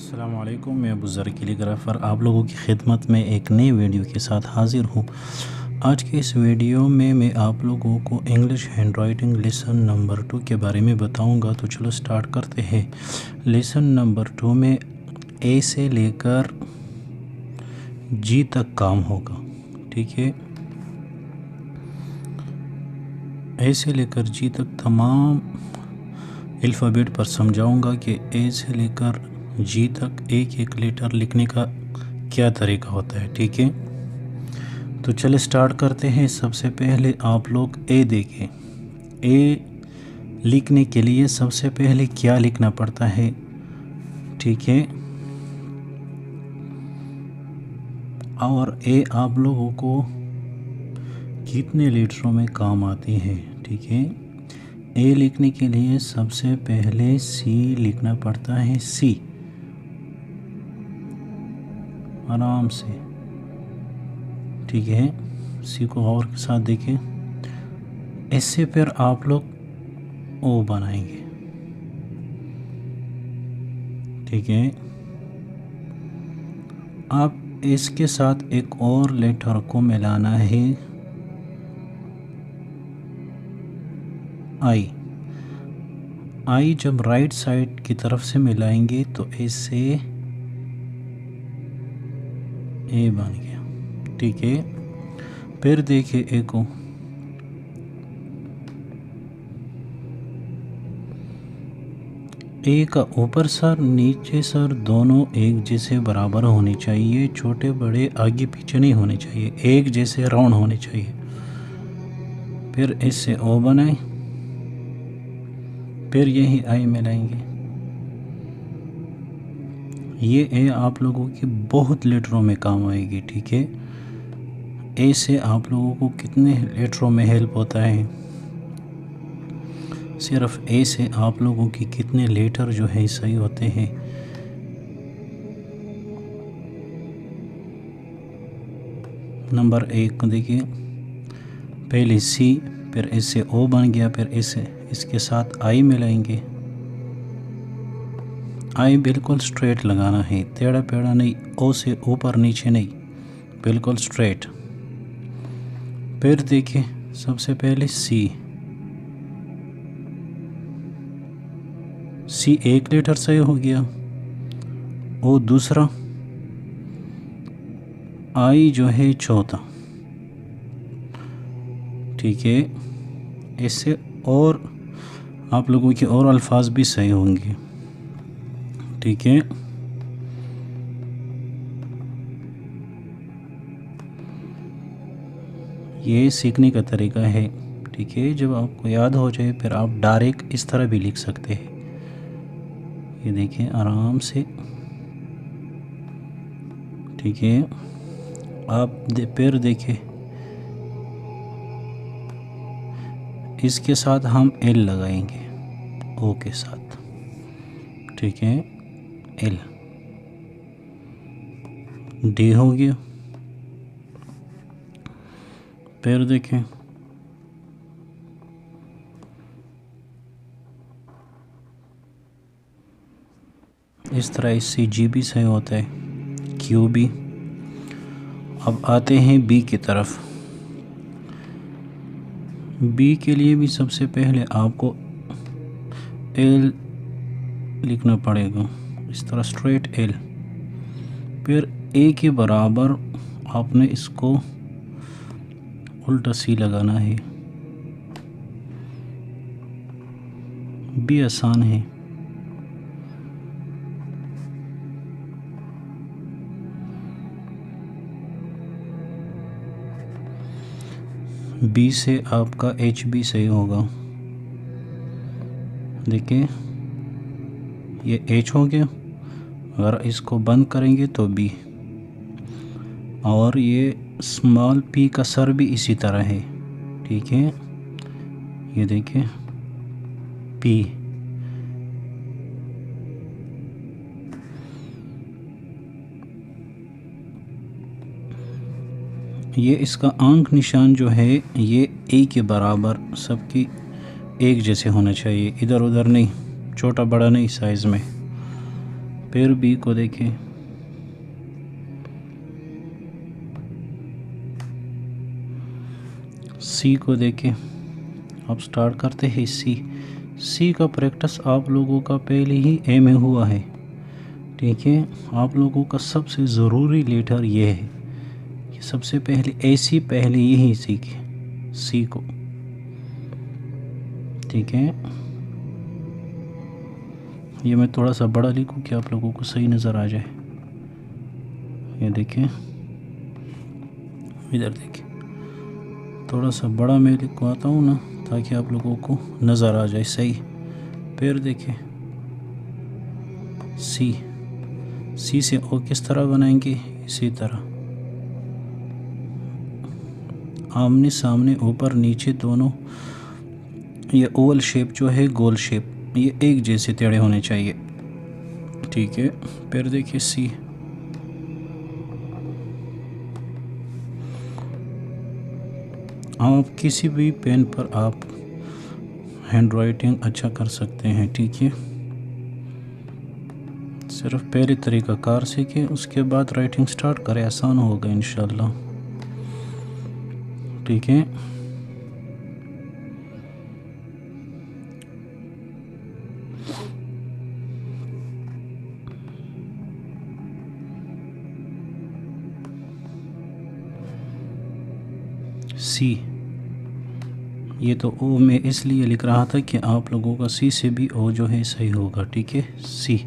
अस्सलाम वालेकुम, मैं बुज़र्ग कैलीग्राफ़र आप लोगों की खिदमत में एक नई वीडियो के साथ हाज़िर हूँ। आज के इस वीडियो में मैं आप लोगों को English hand writing lesson number 2 के बारे में बताऊँगा। तो चलो स्टार्ट करते हैं। लेसन नंबर 2 में ए से लेकर जी तक काम होगा, ठीक है। ए से लेकर जी तक तमाम अल्फ़ाबेट पर समझाऊंगा कि ए से लेकर जी तक एक एक लेटर लिखने का क्या तरीका होता है, ठीक है। तो चले स्टार्ट करते हैं। सबसे पहले आप लोग ए देखें। ए लिखने के लिए सबसे पहले क्या लिखना पड़ता है, ठीक है। और ए आप लोगों को कितने लेटरों में काम आती है, ठीक है। ए लिखने के लिए सबसे पहले सी लिखना पड़ता है। सी आराम से, ठीक है। सी को और के साथ देखें। इससे फिर आप लोग ओ बनाएंगे, ठीक है। अब इसके साथ एक और लेटर को मिलाना है, आई। आई जब राइट साइड की तरफ से मिलाएंगे तो इससे ए बन गया, ठीक है। फिर देखिए ए को, ए का ऊपर सर नीचे सर दोनों एक जैसे बराबर होने चाहिए। छोटे बड़े आगे पीछे नहीं होने चाहिए, एक जैसे राउंड होने चाहिए। फिर इससे ओ बनाए, फिर यही आई मिलाएंगे। ये ए आप लोगों की बहुत लेटरों में काम आएगी, ठीक है। ए से आप लोगों को कितने लेटरों में हेल्प होता है, सिर्फ ए से आप लोगों की कितने लेटर जो है सही होते हैं। नंबर 1 देखिए, पहले सी, फिर इससे ओ बन गया, फिर इसके साथ आई मिलाएंगे। आई बिल्कुल स्ट्रेट लगाना है, टेढ़ा पेढ़ा नहीं, ओ से ऊपर नीचे नहीं, बिल्कुल स्ट्रेट। फिर देखिए सबसे पहले सी एक लेटर सही हो गया। ओ दूसरा, आई जो है चौथा, ठीक है। इससे और आप लोगों के और अल्फाज भी सही होंगे, ठीक है। ये सीखने का तरीका है, ठीक है। जब आपको याद हो जाए फिर आप डायरेक्ट इस तरह भी लिख सकते हैं। ये देखिए आराम से, ठीक है। आप फिर देखिए इसके साथ हम एल लगाएंगे, ओ के साथ, ठीक है। एल, डी हो गया। फिर देखें इस तरह इससे जी भी सही होता है, क्यू भी। अब आते हैं बी की तरफ। बी के लिए भी सबसे पहले आपको एल लिखना पड़ेगा, इस तरह स्ट्रेट एल। फिर ए के बराबर आपने इसको उल्टा सी लगाना है। बी आसान है। बी से आपका एच भी सही होगा। देखिए ये एच हो गया, अगर इसको बंद करेंगे तो बी। और ये स्मॉल पी का सर भी इसी तरह है, ठीक है। ये देखिए पी, ये इसका आंख निशान जो है ये ए के बराबर सबकी एक जैसे होना चाहिए, इधर उधर नहीं, छोटा बड़ा नहीं साइज़ में। फिर बी को देखें, सी को देखें। अब स्टार्ट करते हैं सी का प्रैक्टिस आप लोगों का पहले ही ए में हुआ है, ठीक है। आप लोगों का सबसे ज़रूरी लेटर ये है कि सबसे पहले ऐसी पहले यही सीखे सी को, ठीक है। ये मैं थोड़ा सा बड़ा लिखूं कि आप लोगों को सही नज़र आ जाए। ये देखें, इधर देखें, थोड़ा सा बड़ा मैं लिखवाता हूँ ना ताकि आप लोगों को नज़र आ जाए सही। फिर देखें सी से ओ किस तरह बनाएंगे, इसी तरह आमने सामने ऊपर नीचे दोनों। ये ओवल शेप जो है, गोल शेप, ये एक जैसे टेढ़े होने चाहिए, ठीक है। फिर देखिए सी, आप किसी भी पेन पर आप हैंड राइटिंग अच्छा कर सकते हैं, ठीक है। सिर्फ पहले तरीका कार सीखें, उसके बाद राइटिंग स्टार्ट करें, आसान होगा इंशाल्लाह, ठीक है। सी, ये तो ओ में इसलिए लिख रहा था कि आप लोगों का सी से भी ओ जो है सही होगा, ठीक है। सी,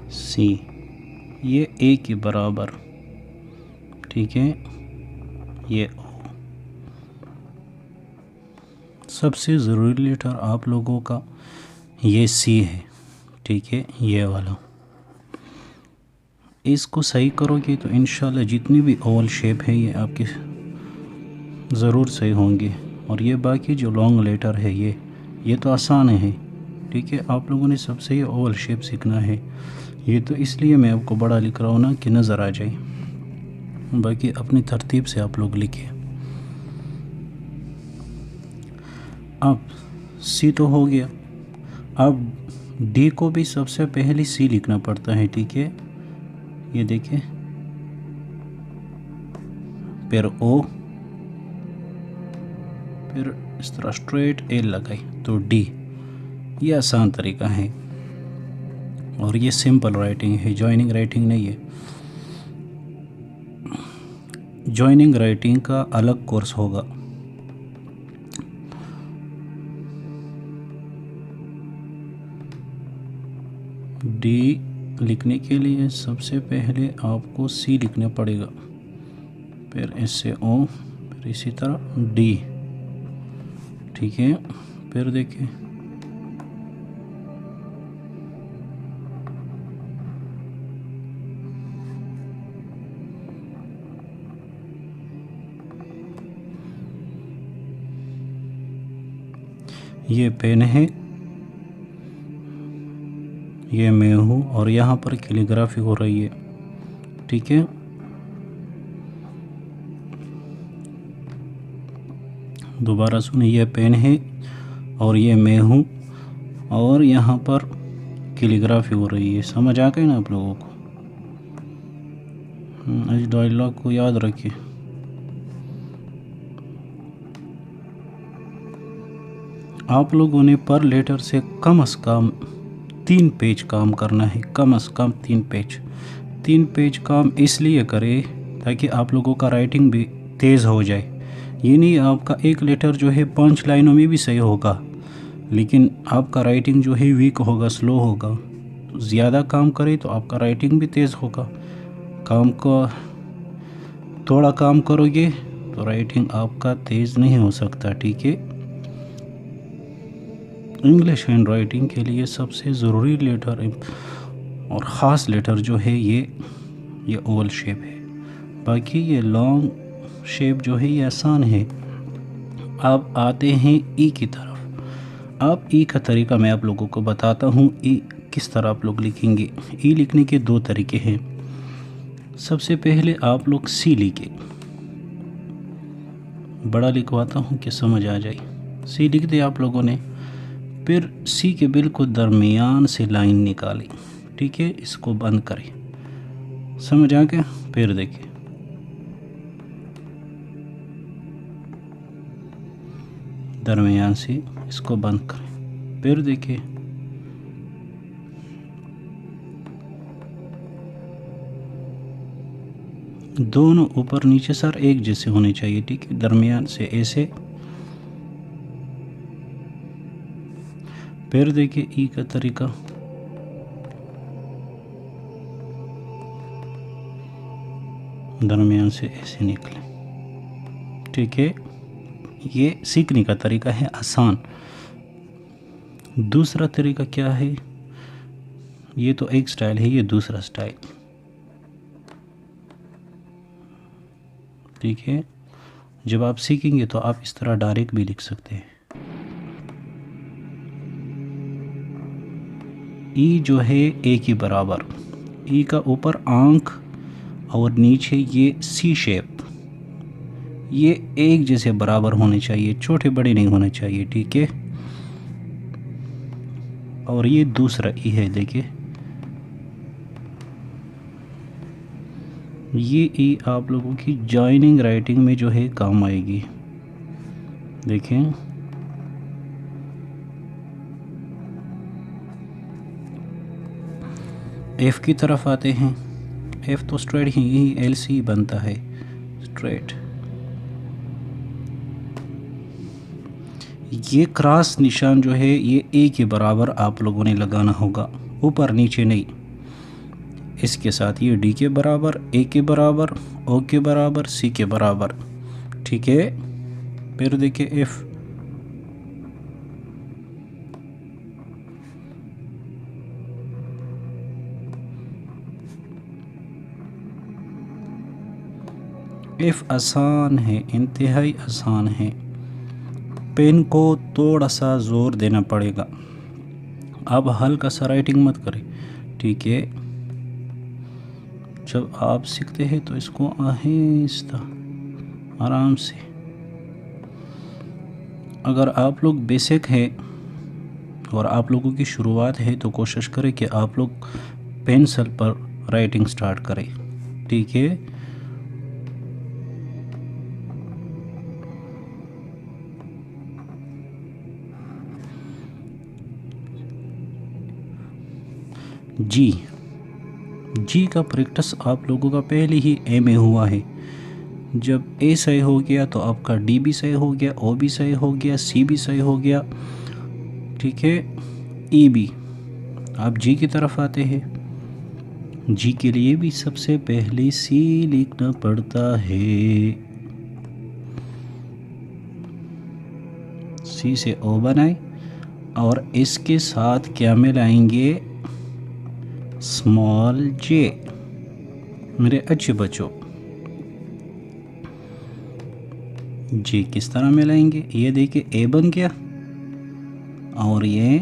सी, ये ए के बराबर, ठीक है। ये ओ, सबसे ज़रूरी लेटर आप लोगों का ये सी है, ठीक है। ये वाला इसको सही करोगे तो इंशाल्लाह जितनी भी ओवल शेप है ये आपके ज़रूर सही होंगे। और ये बाकी जो लॉन्ग लेटर है ये तो आसान है, ठीक है। आप लोगों ने सबसे ही ओवल शेप सीखना है, ये तो इसलिए मैं आपको बड़ा लिख रहा हूँ ना कि नज़र आ जाए, बाकी अपनी तरतीब से आप लोग लिखिए। अब सी तो हो गया, अब डी को भी सबसे पहले सी लिखना पड़ता है, ठीक है। ये देखिए, फिर ओ, फिर इस तरह स्ट्रेट ए लगाई तो डी। ये आसान तरीका है और ये सिंपल राइटिंग है, जॉइनिंग राइटिंग नहीं है। जॉइनिंग राइटिंग का अलग कोर्स होगा। डी लिखने के लिए सबसे पहले आपको सी लिखना पड़ेगा, फिर इससे ओ, फिर इसी तरह डी, ठीक है। फिर देखिए ये पेन है, ये मैं हूँ और यहाँ पर कैलीग्राफी हो रही है, ठीक है। दोबारा सुनिए, ये पेन है और ये मैं हूँ और यहाँ पर कैलीग्राफी हो रही है। समझ आ गई ना आप लोगों को? इस डायलॉग को याद रखिए। आप लोगों ने पर लेटर से कम से कम 3 पेज काम करना है, कम से कम 3 पेज। 3 पेज काम इसलिए करें ताकि आप लोगों का राइटिंग भी तेज़ हो जाए। ये नहीं आपका एक लेटर जो है 5 लाइनों में भी सही होगा, लेकिन आपका राइटिंग जो है वीक होगा, स्लो होगा। तो ज़्यादा काम करें तो आपका राइटिंग भी तेज़ होगा। काम को थोड़ा काम करोगे तो राइटिंग आपका तेज़ नहीं हो सकता, ठीक है। इंग्लिश हैंड राइटिंग के लिए सबसे ज़रूरी लेटर और ख़ास लेटर जो है ये ओवल शेप है। बाकी ये लॉन्ग शेप जो है ये आसान है। अब आते हैं ई की तरफ। अब ई का तरीका मैं आप लोगों को बताता हूँ। ई किस तरह आप लोग लिखेंगे। ई लिखने के दो तरीके हैं। सबसे पहले आप लोग सी लिखे, बड़ा लिखवाता हूँ कि समझ आ जाए। सी लिख दिया आप लोगों ने, फिर सी के बिल्कुल दरमियान से लाइन निकाली। ठीक है, इसको बंद करें। समझ आ गया? फिर देखिए, दरमियान से इसको बंद करें। फिर देखिए, दोनों ऊपर नीचे सर एक जैसे होने चाहिए। ठीक है, दरमियान से ऐसे। फिर देखिए ई का तरीका, दरमियान से ऐसे निकले। ठीक है, ये सीखने का तरीका है आसान। दूसरा तरीका क्या है? ये तो एक स्टाइल है, ये दूसरा स्टाइल। ठीक है, जब आप सीखेंगे तो आप इस तरह डायरेक्ट भी लिख सकते हैं। ई जो है ए के बराबर, ई का ऊपर आंख और नीचे ये सी शेप, ये एक जैसे बराबर होने चाहिए, छोटे बड़े नहीं होने चाहिए। ठीक है, और ये दूसरा ई है। देखिए, ये ई आप लोगों की जॉइनिंग राइटिंग में जो है काम आएगी। देखें, एफ की तरफ आते हैं। एफ तो स्ट्रेट ही एल सी बनता है, स्ट्रेट। ये क्रॉस निशान जो है ये ए के बराबर आप लोगों ने लगाना होगा, ऊपर नीचे नहीं। इसके साथ ये डी के बराबर, ए के बराबर, ओ के बराबर, सी के बराबर। ठीक है, फिर देखिए एफ, एफ आसान है, इंतहाई आसान है। पेन को थोड़ा सा ज़ोर देना पड़ेगा। अब हल्का सा राइटिंग मत करें। ठीक है, जब आप सीखते हैं तो इसको आहिस्ता आराम से। अगर आप लोग बेसिक है और आप लोगों की शुरुआत है तो कोशिश करें कि आप लोग पेंसिल पर राइटिंग स्टार्ट करें। ठीक है, जी का प्रैक्टिस आप लोगों का पहले ही ए में हुआ है। जब ए सही हो गया तो आपका डी भी सही हो गया, ओ भी सही हो गया, सी भी सही हो गया। ठीक है, ई भी। आप जी की तरफ आते हैं। जी के लिए भी सबसे पहले सी लिखना पड़ता है। सी से ओ बनाए और इसके साथ क्या मिलाएंगे? स्मॉल जे। मेरे अच्छे बच्चों, जी किस तरह मिलाएंगे? ये देखिए, ए बन गया और ये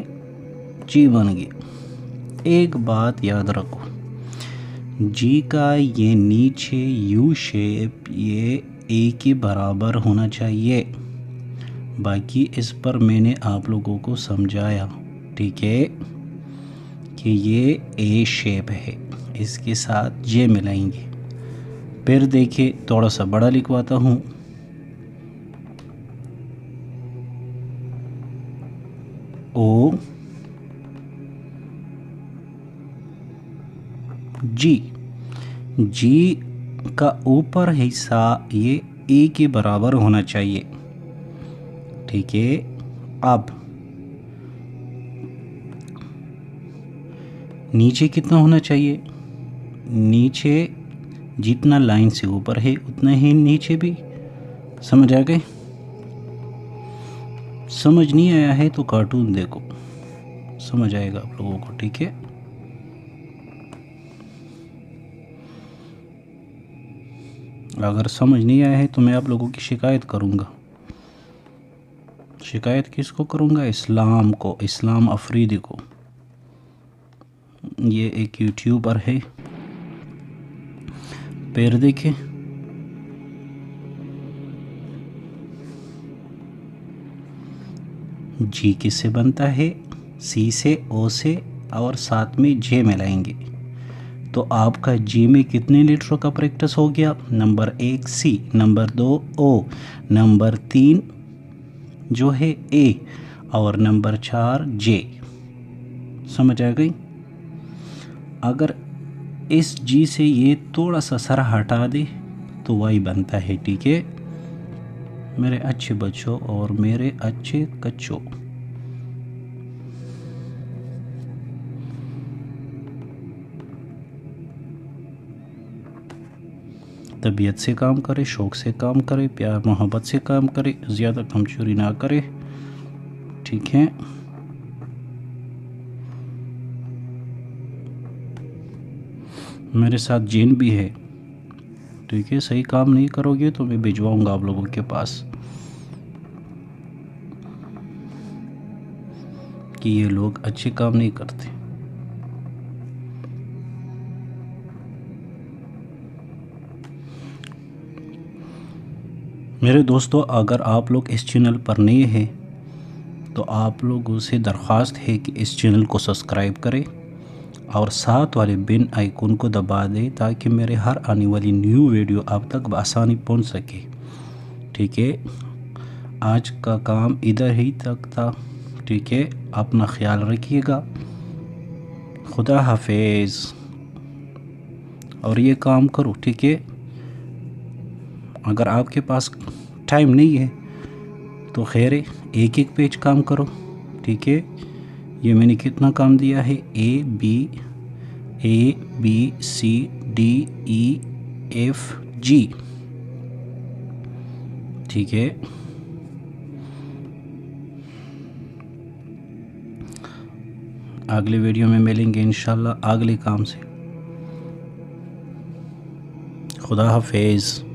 जी बन गया। एक बात याद रखो, जी का ये नीचे यू शेप ये ए के बराबर होना चाहिए। बाकी इस पर मैंने आप लोगों को समझाया। ठीक है, कि ये ए शेप है, इसके साथ जे मिलाएंगे। फिर देखिए, थोड़ा सा बड़ा लिखवाता हूँ। ओ जी, जी का ऊपर हिस्सा ये ए के बराबर होना चाहिए। ठीक है, अब नीचे कितना होना चाहिए? नीचे जितना लाइन से ऊपर है उतना ही नीचे भी। समझ आ गए? समझ नहीं आया है तो कार्टून देखो, समझ आएगा आप लोगों को, ठीक है। अगर समझ नहीं आया है तो मैं आप लोगों की शिकायत करूँगा। शिकायत किसको करूँगा? इस्लाम को, इस्लाम अफरीदी को। ये एक यूट्यूबर है, पैर देखे, जी किससे बनता है? सी से, ओ से और साथ में जे मिलाएंगे तो आपका जी में कितने लीटरों का प्रैक्टिस हो गया? नंबर 1 सी, नंबर 2 ओ, नंबर 3 जो है ए और नंबर 4 जे। समझ आ गई? अगर इस जी से ये थोड़ा सा सर हटा दे तो वाई बनता है, ठीक है मेरे अच्छे बच्चों और मेरे अच्छे कच्चों। तबीयत से काम करे, शौक़ से काम करे, प्यार मोहब्बत से काम करे, ज़्यादा कमजोरी ना करे, ठीक है। मेरे साथ जिन भी है, ठीक है। सही काम नहीं करोगे तो मैं भिजवाऊंगा आप लोगों के पास कि ये लोग अच्छे काम नहीं करते। मेरे दोस्तों, अगर आप लोग इस चैनल पर नए हैं तो आप लोगों से दरख्वास्त है कि इस चैनल को सब्सक्राइब करें और साथ वाले बेल आइकन को दबा दें ताकि मेरे हर आने वाली न्यू वीडियो आप तक बआसानी पहुंच सके, ठीक है। आज का काम इधर ही तक था, ठीक है। अपना ख्याल रखिएगा, खुदा हाफिज़। और ये काम करो, ठीक है। अगर आपके पास टाइम नहीं है तो खैर एक एक पेज काम करो, ठीक है। ये मैंने कितना काम दिया है? A B C D E F G, ठीक है। अगले वीडियो में मिलेंगे इंशाल्लाह अगले काम से। खुदा हाफिज़।